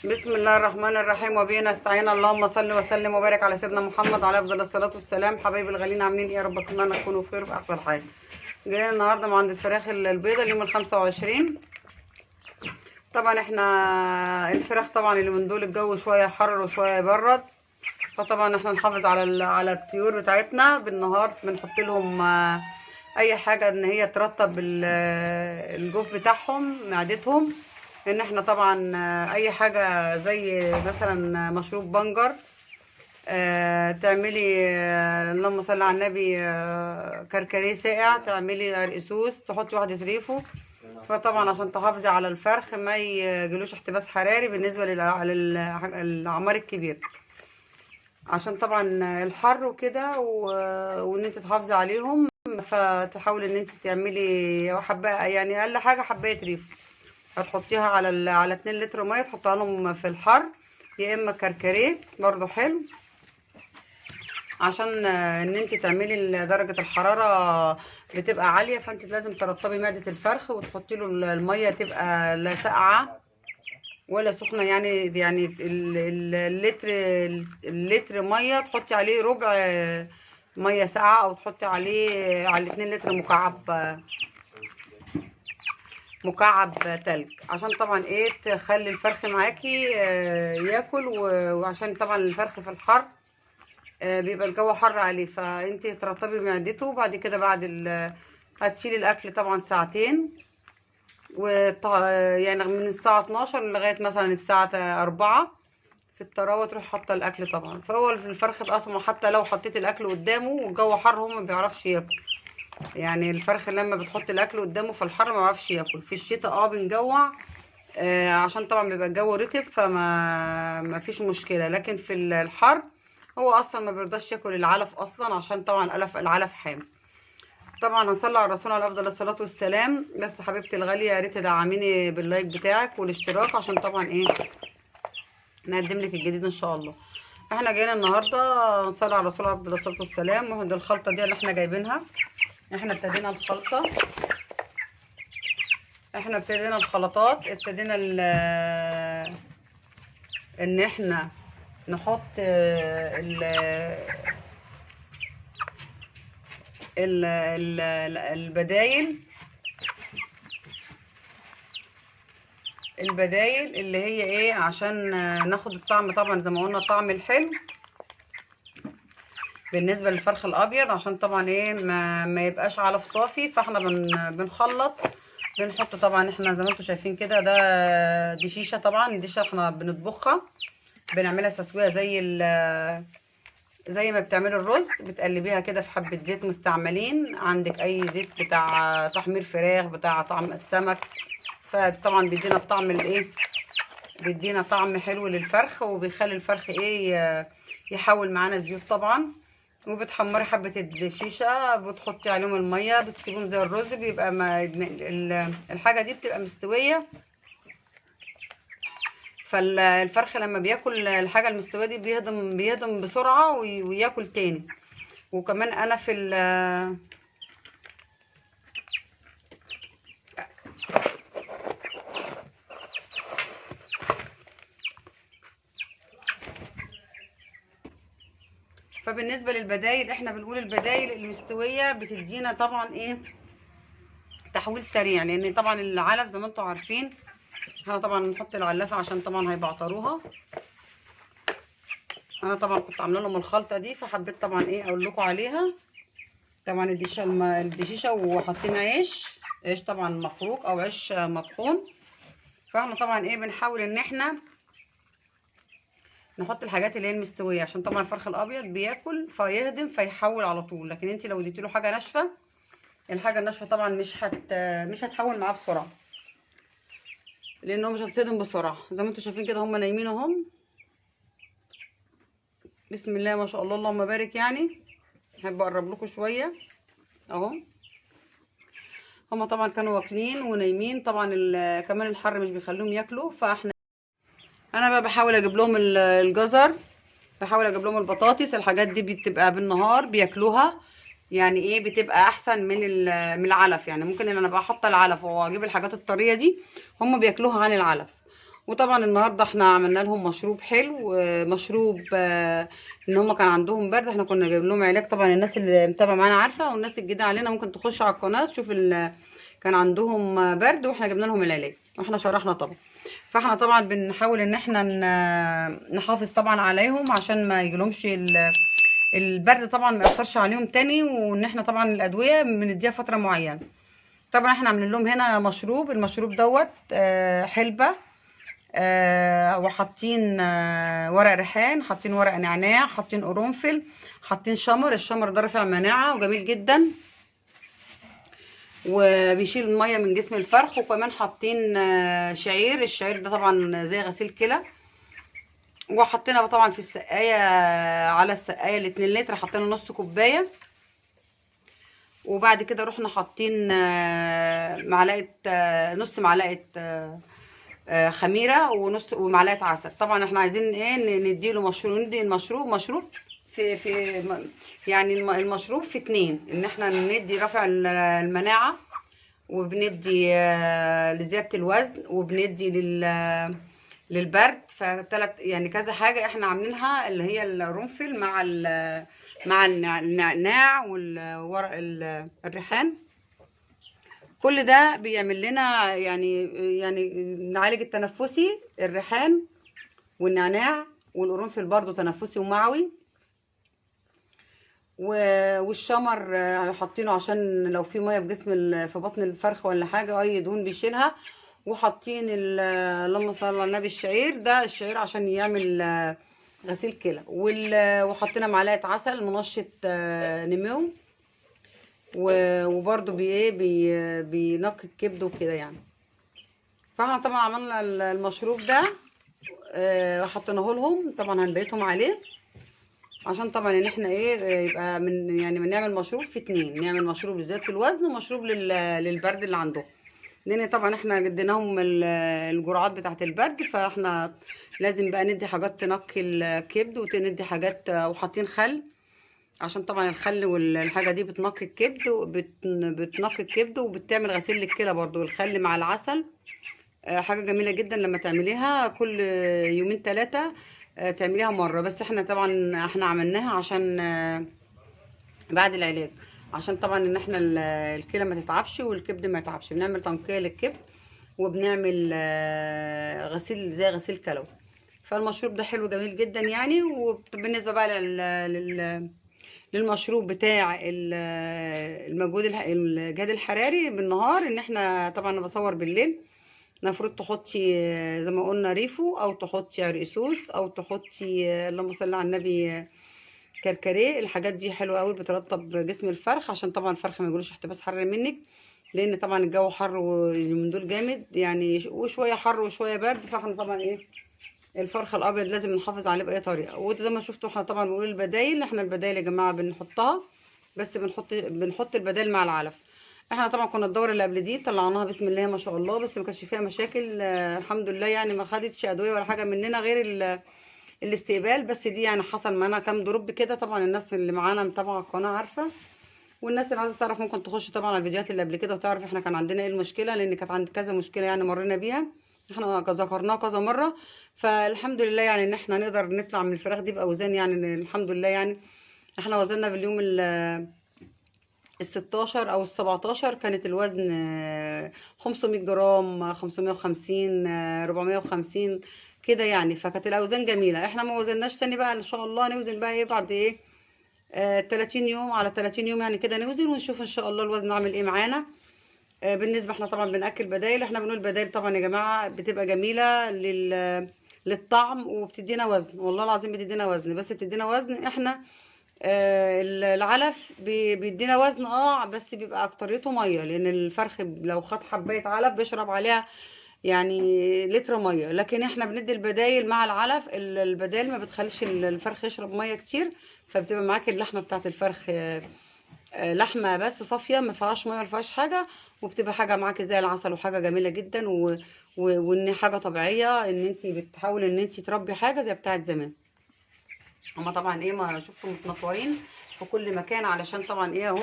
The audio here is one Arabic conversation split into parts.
بسم الله الرحمن الرحيم، وبه نستعين. اللهم صل وسلم وبارك على سيدنا محمد على افضل الصلاه والسلام. حبايبي الغاليين، عاملين ايه؟ يا رب اتمنى تكونوا بخير وفي احسن حال. جايين النهارده من عند الفراخ البيضه اليوم ال25. طبعا احنا الفراخ طبعا اللي من دول الجو شويه حر وشويه يبرد، فطبعا احنا نحافظ على الطيور بتاعتنا بالنهار. بنحط لهم اي حاجه ان هي ترطب الجوف بتاعهم، معدتهم. ان احنا طبعا اي حاجه زي مثلا مشروب بنجر، تعملي اللهم صل على النبي، كركديه ساقع، تعملي رقسوس، تحطي واحده ريفو. فطبعا عشان تحافظي على الفرخ ما يجيلوش احتباس حراري بالنسبه للاعمار الكبيره، عشان طبعا الحر وكده وان انت تحافظي عليهم. فتحاولي ان انت تعملي حبه، يعني اقل حاجه حبايه ريف، هتحطيها على 2 لتر ميه، تحطها لهم في الحر. يا اما كركريه برضو حلو، عشان ان انت تعملي درجه الحراره بتبقى عاليه، فانت لازم ترطبي معده الفرخ وتحطي له الميه تبقى لا ساقعه ولا سخنه. يعني اللتر ميه تحطي عليه ربع ميه ساقعه، او تحطي على 2 لتر مكعب تلج، عشان طبعا ايه تخلي الفرخ معاكي ياكل. وعشان طبعا الفرخ في الحر بيبقى الجو حر عليه، فانت ترطبي معدته. وبعد كده هتشيلي الاكل طبعا ساعتين، يعني من الساعة 12 لغاية مثلا الساعة 4 في الطراوة تروح حاطة الأكل. طبعا فهو الفرخ الأصلا حتى لو حطيت الأكل قدامه والجو حر هو ما بيعرفش ياكل. يعني الفرخ لما بتحط الأكل قدامه في الحر ما بيعرفش ياكل. في الشتاء بنجوع، عشان طبعا بيبقى الجو رطب، ما فيش مشكلة. لكن في الحر هو أصلا ما بيرضاش ياكل العلف أصلا، عشان طبعا العلف حامي. طبعا هنصلي على الرسول على افضل الصلاه والسلام. بس حبيبتي الغاليه، يا ريت تدعميني باللايك بتاعك والاشتراك، عشان طبعا ايه نقدم لك الجديد ان شاء الله. احنا جايين النهارده نصلي على الرسول على افضل الصلاه والسلام. وهي الخلطه دي اللي احنا جايبينها. احنا ابتدينا الخلطه، احنا ابتدينا الخلطات، ابتدينا ان احنا نحط البدايل اللي هي ايه، عشان ناخد الطعم طبعا زي ما قلنا، الطعم الحلو بالنسبه للفرخ الابيض، عشان طبعا ايه ما يبقاش علف صافي. فاحنا بنخلط، بنحط طبعا. احنا زي ما انتم شايفين كده، دي شيشه. طبعا دي شيشه احنا بنطبخها، بنعملها تسويه زي ما بتعملي الرز، بتقلبيها كده في حبه زيت مستعملين. عندك اي زيت بتاع تحمير فراخ، بتاع طعم سمك، فطبعا بيدينا الطعم الايه، بيدينا طعم حلو للفرخ، وبيخلي الفرخ ايه يحول معانا الزيوت طبعا. وبتحمري حبه الشيشه، بتحطي عليهم الميه، بتسيبهم زي الرز، بيبقى الحاجه دي بتبقى مستويه. فالفرخ لما بياكل الحاجه المستويه دي بيهضم بسرعه وياكل تاني. وكمان انا فبالنسبه للبدايل، احنا بنقول البدايل المستويه بتدينا طبعا ايه تحويل سريع، لان طبعا العلف زي ما انتم عارفين احنا طبعا بنحط العلافه عشان طبعا هيبعتروها. انا طبعا كنت عامله لهم الخلطه دي، فحبيت طبعا ايه اقول لكم عليها. طبعا الدشيشه، وحاطين عيش طبعا مفروك او عيش مطحون. فاحنا طبعا ايه بنحاول ان احنا نحط الحاجات اللي هي المستويه، عشان طبعا الفرخ الابيض بياكل فيهضم فيحول على طول. لكن انت لو اديتي له حاجه ناشفه، الحاجه الناشفه طبعا مش هتحول معاه بسرعه، لانه مش هتهضم بسرعه. زي ما انتم شايفين كده هم نايمين اهم، بسم الله ما شاء الله اللهم بارك. يعني احب اقرب لكم شويه اهو. هما طبعا كانوا واكلين ونايمين. طبعا كمان الحر مش بيخليهم ياكلوا. انا بقى بحاول اجيب لهم الجزر، بحاول اجيب لهم البطاطس. الحاجات دي بتبقى بالنهار بياكلوها، يعني ايه بتبقى احسن من العلف. يعني ممكن ان انا بقى احط العلف واجيب الحاجات الطريه دي، هم بياكلوها عن العلف. وطبعا النهارده احنا عملنا لهم مشروب حلو، مشروب ان هم كان عندهم برد. احنا كنا جايب لهم علاج، طبعا الناس اللي متابعه معانا عارفه، والناس الجديده علينا ممكن تخش على القناه تشوف كان عندهم برد واحنا جبنا لهم العلاج واحنا شرحنا طبعا. فاحنا طبعا بنحاول ان احنا نحافظ طبعا عليهم عشان ما يجيلهمش البرد، طبعا ما ياثرش عليهم تاني، وان احنا طبعا الادويه بنديها فتره معينه. طبعا احنا عاملين لهم هنا مشروب، المشروب دوت حلبة، وحاطين ورق ريحان، حاطين ورق نعناع، حاطين قرنفل، حاطين شمر. الشمر ده رافع مناعة وجميل جدا وبيشيل المية من جسم الفرخ. وكمان حاطين شعير، الشعير ده طبعا زي غسيل كلى. وحطينا طبعا في السقاية، على السقاية ال2 لتر حطينا نص كوباية. وبعد كده رحنا حاطين معلقة، نص معلقة خميره، ونص ومعلقه عسل. طبعا احنا عايزين ايه، نديله مشروب، ندي المشروب مشروب في يعني المشروب في 2، ان احنا ندي رفع المناعه، وبندي لزياده الوزن، وبندي للبرد. فتلات يعني كذا حاجه احنا عاملينها، اللي هي القرنفل مع النعناع والورق الريحان. كل ده بيعمل لنا يعني نعالج التنفسي، الريحان والنعناع والقرنفل برضو تنفسي ومعوي. والشمر حاطينه عشان لو في ميه في جسم في بطن الفرخ ولا حاجه، اي دهون بيشيلها. وحاطين اللهم صل على النبي الشعير ده، الشعير عشان يعمل غسيل كلى. وحطينا معلقه عسل منشط نمو، وبرده بينقي الكبد وكده يعني. فاحنا طبعا عملنا المشروب ده حطيناه لهم، طبعا هنبيتهم عليه عشان طبعا ان احنا يبقى من يعني بنعمل مشروب في 2، نعمل مشروب لزيادة الوزن ومشروب للبرد اللي عندهم. لان طبعا احنا اديناهم الجرعات بتاعه البرد، فاحنا لازم بقى ندي حاجات تنقي الكبد، وندي حاجات، وحاطين خل عشان طبعا الخل والحاجه دي بتنقي الكبد، بتنقي الكبد وبتعمل غسيل للكلى برضو. الخل مع العسل حاجه جميله جدا لما تعمليها كل 2-3 تعمليها مره. بس احنا طبعا عملناها عشان بعد العلاج، عشان طبعا ان احنا الكلى ما تتعبش والكبد ما يتعبش. بنعمل تنقيه للكبد، وبنعمل غسيل زي غسيل كلوي. فالمشروب ده حلو جميل جدا يعني. وبالنسبه بقى للمشروب بتاع الجهاد الحراري بالنهار، ان احنا طبعا انا بصور بالليل، المفروض تحطي زي ما قلنا ريفو، او تحطي عرقسوس، او تحطي اللهم صل على النبي كركديه. الحاجات دي حلوه قوي، بترطب جسم الفرخ عشان طبعا الفرخ ما يجيلوش احتباس حراري منك، لان طبعا الجو حر من دول جامد يعني، وشويه حر وشويه برد. فاحنا طبعا الفرخ الابيض لازم نحافظ عليه باي طريقه. وزي ما شفتوا احنا طبعا بنقول البدايل، احنا البدايل يا جماعه بنحطها، بس بنحط البدايل مع العلف. احنا طبعا كنا الدوره اللي قبل دي طلعناها بسم الله ما شاء الله، بس ما كانش فيها مشاكل الحمد لله يعني، ما خدتش ادويه ولا حاجه مننا غير الاستقبال بس. دي يعني حصل معانا كام دروب كده، طبعا الناس اللي معانا متابعه القناه عارفه، والناس اللي عايزه تعرف ممكن تخش طبعا على الفيديوهات اللي قبل كده وتعرف احنا كان عندنا ايه المشكله، لان كانت عند كذا مشكله يعني مرينا بيها، احنا ذكرناها كذا مره. فالحمد لله يعني ان احنا نقدر نطلع من الفراخ دي باوزان يعني الحمد لله يعني. احنا وزننا باليوم ال16 او ال17 كانت الوزن 500 جرام، 550، 450 كده يعني. فكانت الاوزان جميله. احنا ما وزناش تاني بقى، ان شاء الله نوزن بقى بعد 30 يوم، على 30 يوم يعني كده نوزن ونشوف ان شاء الله الوزن عامل ايه معانا. بالنسبه احنا طبعا بناكل بدايل، احنا بنقول بدايل طبعا يا جماعه بتبقى جميله للطعم، وبتدينا وزن، والله العظيم بتدينا وزن، بس بتدينا وزن. احنا العلف بيدينا وزن بس بيبقى اكتريته ميه، لان الفرخ لو خد حبايه علف بيشرب عليها يعني لتر ميه. لكن احنا بندي البدايل مع العلف، البدايل ما بتخليش الفرخ يشرب ميه كتير، فبتبقى معاكي اللحمه بتاعت الفرخ لحمه بس صافيه، ما فيهاش ميه، ما فيهاش حاجه، وبتبقى حاجه معاكي زي العسل، وحاجه جميله جدا وان حاجه طبيعيه، ان انت بتحاولي ان انت تربي حاجه زي بتاعت زمان. هما طبعا ما شفتوا متنطورين في كل مكان، علشان طبعا اهو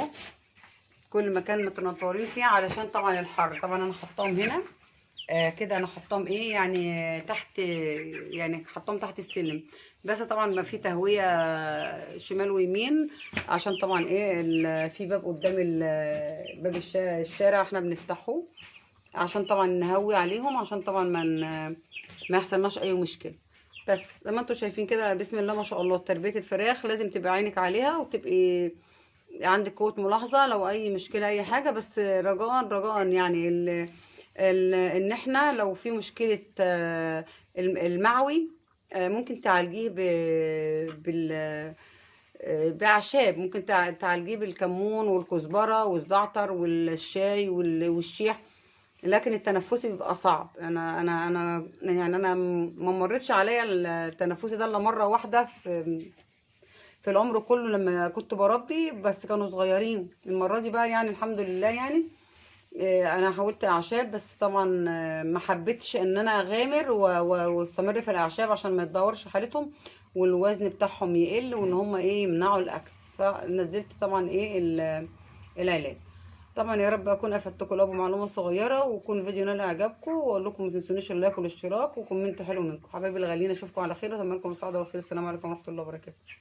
كل مكان متنطورين فيه علشان طبعا الحر. طبعا انا حطاهم هنا كده انا حطاهم ايه يعني تحت، يعني حطاهم تحت السلم. بس طبعا ما في تهويه شمال ويمين، عشان طبعا ايه في باب قدام باب الشارع احنا بنفتحه، عشان طبعا نهوي عليهم، عشان طبعا ما يحصلناش اي مشكله. بس زي ما انتم شايفين كده، بسم الله ما شاء الله، تربيه الفراخ لازم تبقى عينك عليها، وتبقي عندك قوة ملاحظة لو أي مشكلة أي حاجة. بس رجاء رجاء يعني إن إحنا لو في مشكلة المعوي، ممكن تعالجيه بأعشاب. ممكن تعالجيه بالكمون والكزبرة والزعتر والشاي والشيح. لكن التنفسي بيبقى صعب. أنا يعني أنا ما مرتش عليا التنفسي ده إلا مرة واحدة في العمر كله لما كنت بربي، بس كانوا صغيرين. المرة دي بقى يعني الحمد لله يعني. انا حاولت اعشاب، بس طبعا ما حبيتش ان انا اغامر واستمر في الاعشاب، عشان ما يتدهورش حالتهم والوزن بتاعهم يقل، وان هم ايه يمنعوا الاكل. فنزلت طبعا ايه العلاج. طبعا يا رب اكون افدتكم لو بمعلومه صغيره، ويكون الفيديو نال اعجابكم، واقول لكم ما تنسونيش اللايك والاشتراك وكومنت حلو منكم. حبايبي الغاليين، اشوفكم على خير، واتمنى لكم السعاده والخير. السلام عليكم ورحمه الله وبركاته.